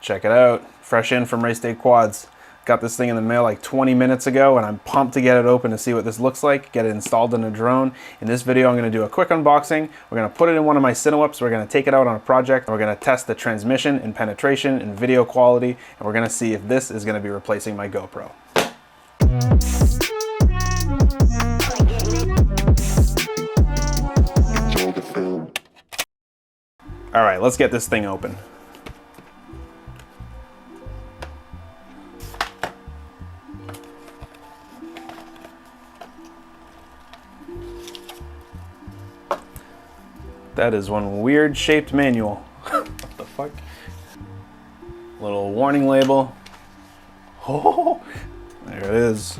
Check it out, fresh in from Race Day Quads. Got this thing in the mail like 20 minutes ago, and I'm pumped to get it open to see what this looks like, get it installed in a drone. In this video, I'm gonna do a quick unboxing. We're gonna put it in one of my Cinewhoops. We're gonna take it out on a project. And we're gonna test the transmission and penetration and video quality, and we're gonna see if this is gonna be replacing my GoPro. All right, let's get this thing open. That is one weird shaped manual. What the fuck? Little warning label. Oh, there it is.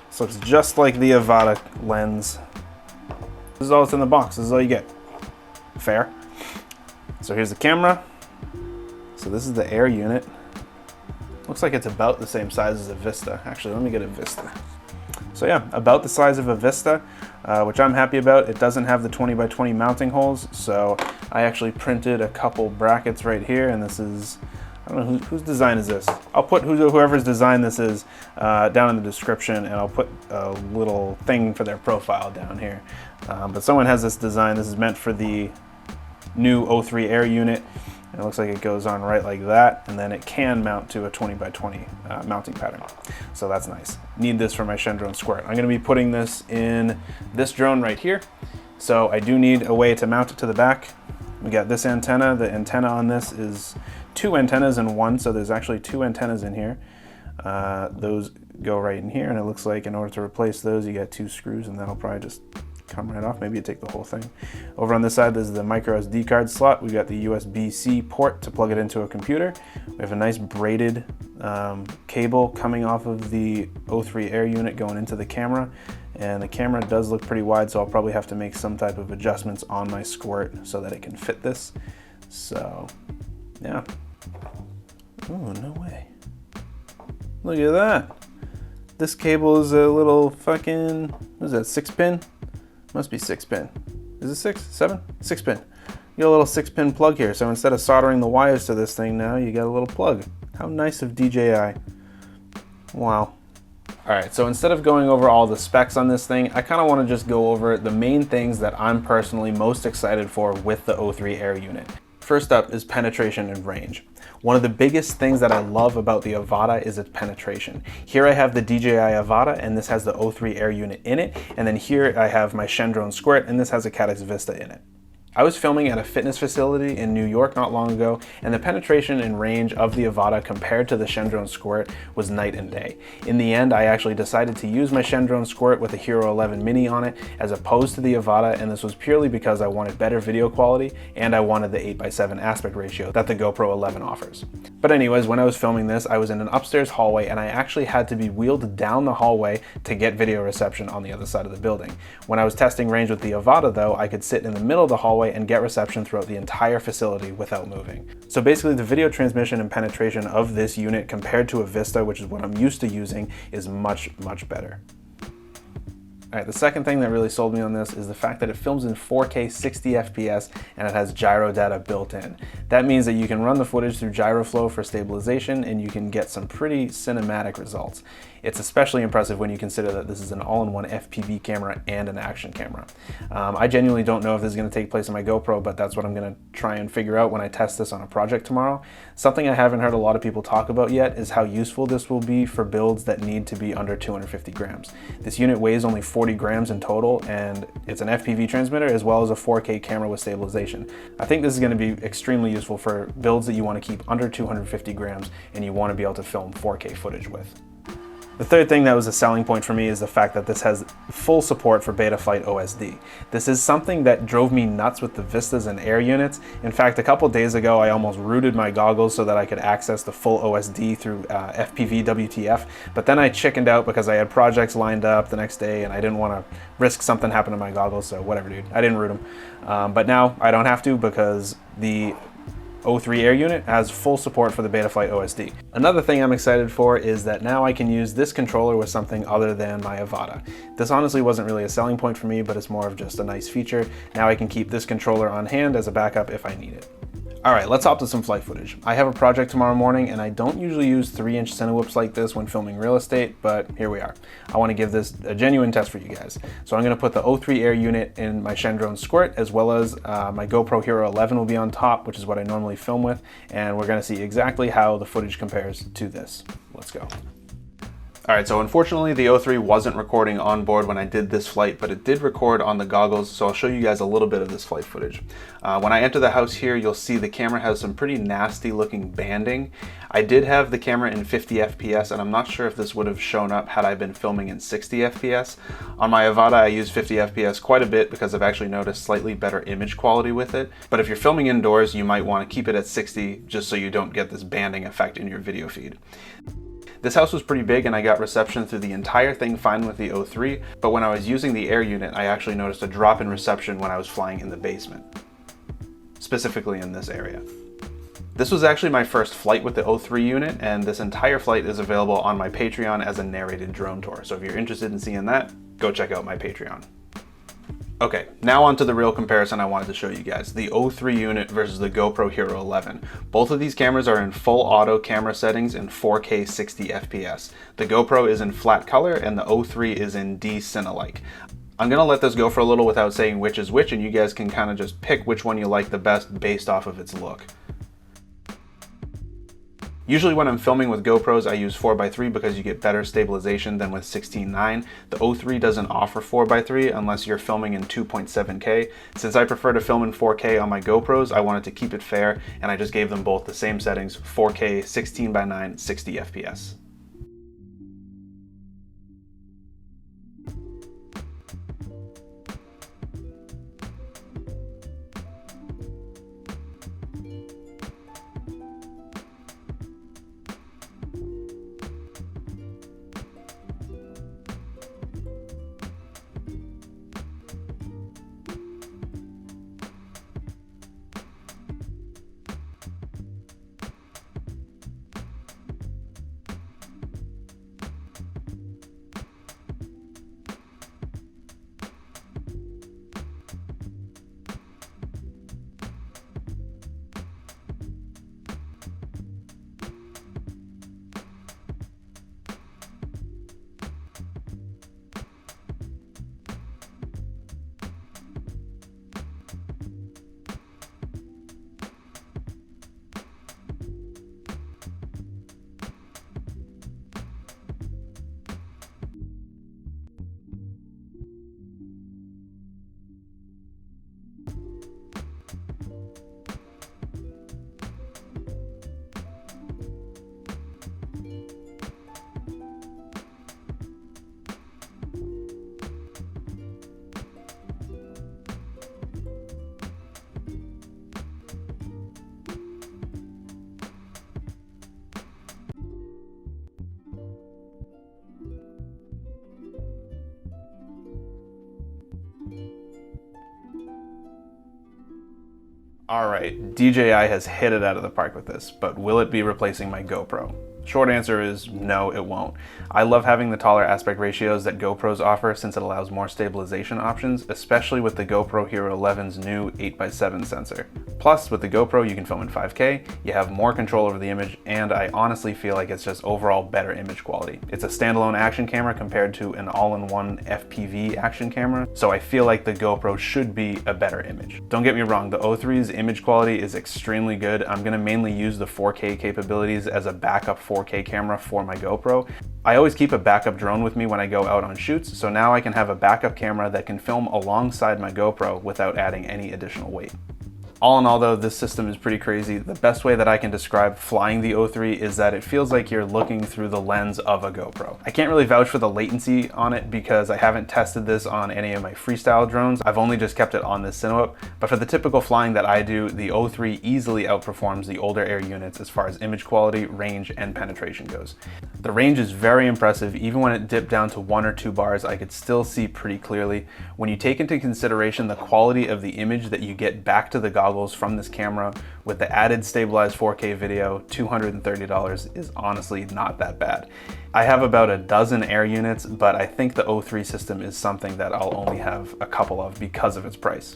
This looks just like the Avata lens. This is all that's in the box. This is all you get. Fair. So here's the camera. So this is the air unit. Looks like it's about the same size as a Vista. Actually, let me get a Vista. So yeah, about the size of a Vista, which I'm happy about. It doesn't have the 20x20 mounting holes, so I actually printed a couple brackets right here, and this is, I don't know whose design is this. I'll put whoever's design this is down in the description, and I'll put a little thing for their profile down here. But someone has this design. This is meant for the new O3 air unit. And it looks like it goes on right like that, and then it can mount to a 20x20 mounting pattern. So that's nice. Need this for my Shendrone Squirt. I'm gonna be putting this in this drone right here. So I do need a way to mount it to the back. We got this antenna. The antenna on this is two antennas in one, so there's actually two antennas in here. Those go right in here, and it looks like in order to replace those, you got two screws, and that'll probably just come right off. Maybe you take the whole thing. Over on this side, there's the micro SD card slot. We've got the USB-C port to plug it into a computer. We have a nice braided cable coming off of the O3 air unit going into the camera. And the camera does look pretty wide, so I'll probably have to make some type of adjustments on my Squirt so that it can fit this. So, yeah. Oh, no way. Look at that. This cable is a little fucking, what is that, 6-pin? Must be 6-pin. Is it 6, 7? 6-pin. You got a little 6-pin plug here. So instead of soldering the wires to this thing now, you got a little plug. How nice of DJI. Wow. All right, so instead of going over all the specs on this thing, I kind of want to just go over the main things that I'm personally most excited for with the O3 air unit. First up is penetration and range. One of the biggest things that I love about the Avata is its penetration. Here I have the DJI Avata, and this has the O3 air unit in it. And then here I have my Shendrone Squirt, and this has a Caddx Vista in it. I was filming at a fitness facility in New York not long ago, and the penetration and range of the Avata compared to the Shendrone Squirt was night and day. In the end, I actually decided to use my Shendrone Squirt with a Hero 11 Mini on it as opposed to the Avata, and this was purely because I wanted better video quality and I wanted the 8:7 aspect ratio that the GoPro 11 offers. But anyways, when I was filming this, I was in an upstairs hallway, and I actually had to be wheeled down the hallway to get video reception on the other side of the building. When I was testing range with the Avata though, I could sit in the middle of the hallway and get reception throughout the entire facility without moving. So basically the video transmission and penetration of this unit compared to a Vista, which is what I'm used to using, is much, much better. All right, the second thing that really sold me on this is the fact that it films in 4K 60 FPS and it has gyro data built in. That means that you can run the footage through GyroFlow for stabilization, and you can get some pretty cinematic results. It's especially impressive when you consider that this is an all-in-one FPV camera and an action camera. I genuinely don't know if this is going to take place on my GoPro, but that's what I'm going to try and figure out when I test this on a project tomorrow. Something I haven't heard a lot of people talk about yet is how useful this will be for builds that need to be under 250 grams. This unit weighs only 40 grams in total, and it's an FPV transmitter as well as a 4K camera with stabilization. I think this is going to be extremely useful for builds that you want to keep under 250 grams and you want to be able to film 4K footage with. The third thing that was a selling point for me is the fact that this has full support for Betaflight OSD. This is something that drove me nuts with the Vistas and Air units. In fact, a couple days ago, I almost rooted my goggles so that I could access the full OSD through FPV WTF, but then I chickened out because I had projects lined up the next day and I didn't want to risk something happening to my goggles, so whatever, dude. I didn't root them. But now I don't have to because the O3 air unit has full support for the Betaflight OSD. Another thing I'm excited for is that now I can use this controller with something other than my Avata. This honestly wasn't really a selling point for me, but it's more of just a nice feature. Now I can keep this controller on hand as a backup if I need it. All right, let's hop to some flight footage. I have a project tomorrow morning and I don't usually use 3-inch Cinewhoops like this when filming real estate, but here we are. I want to give this a genuine test for you guys. So I'm going to put the O3 Air unit in my Shendrone Squirt, as well as my GoPro Hero 11 will be on top, which is what I normally film with, and we're going to see exactly how the footage compares to this. Let's go. All right, so unfortunately the O3 wasn't recording on board when I did this flight, but it did record on the goggles, so I'll show you guys a little bit of this flight footage. When I enter the house here, you'll see the camera has some pretty nasty looking banding. I did have the camera in 50 FPS, and I'm not sure if this would have shown up had I been filming in 60 FPS. On my Avata, I use 50 FPS quite a bit because I've actually noticed slightly better image quality with it. But if you're filming indoors, you might want to keep it at 60 just so you don't get this banding effect in your video feed. This house was pretty big and I got reception through the entire thing fine with the O3, but when I was using the Air unit, I actually noticed a drop in reception when I was flying in the basement, specifically in this area. This was actually my first flight with the O3 unit, and this entire flight is available on my Patreon as a narrated drone tour. So if you're interested in seeing that, go check out my Patreon. Okay, now on to the real comparison I wanted to show you guys, the O3 unit versus the GoPro Hero 11. Both of these cameras are in full auto camera settings in 4K 60 FPS. The GoPro is in flat color and the O3 is in D-Cine-like. I'm gonna let this go for a little without saying which is which, and you guys can kind of just pick which one you like the best based off of its look. Usually when I'm filming with GoPros, I use 4x3 because you get better stabilization than with 16:9. The O3 doesn't offer 4x3 unless you're filming in 2.7K. Since I prefer to film in 4K on my GoPros, I wanted to keep it fair, and I just gave them both the same settings, 4K, 16:9, 60 FPS. All right, DJI has hit it out of the park with this, but will it be replacing my GoPro? Short answer is no, it won't. I love having the taller aspect ratios that GoPros offer since it allows more stabilization options, especially with the GoPro Hero 11's new 8x7 sensor. Plus, with the GoPro, you can film in 5K, you have more control over the image, and I honestly feel like it's just overall better image quality. It's a standalone action camera compared to an all-in-one FPV action camera, so I feel like the GoPro should be a better image. Don't get me wrong, the O3's image quality is extremely good. I'm gonna mainly use the 4K capabilities as a backup 4K camera for my GoPro. I always keep a backup drone with me when I go out on shoots, so now I can have a backup camera that can film alongside my GoPro without adding any additional weight. All in all though, this system is pretty crazy. The best way that I can describe flying the O3 is that it feels like you're looking through the lens of a GoPro. I can't really vouch for the latency on it because I haven't tested this on any of my freestyle drones. I've only just kept it on this Cinewhoop, but for the typical flying that I do, the O3 easily outperforms the older Air units as far as image quality, range, and penetration goes. The range is very impressive. Even when it dipped down to 1 or 2 bars, I could still see pretty clearly. When you take into consideration the quality of the image that you get back to the goggles goggles from this camera with the added stabilized 4K video, $230 is honestly not that bad. I have about a dozen Air units, but I think the O3 system is something that I'll only have a couple of because of its price.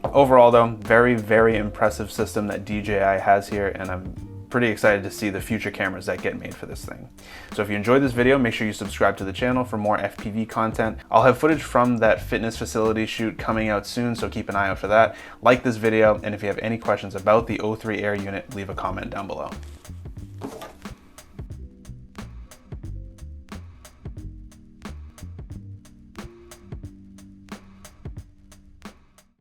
Overall though, very, very impressive system that DJI has here, and I'm pretty excited to see the future cameras that get made for this thing. So if you enjoyed this video, make sure you subscribe to the channel for more FPV content. I'll have footage from that fitness facility shoot coming out soon, so keep an eye out for that. Like this video, and if you have any questions about the O3 Air unit, leave a comment down below.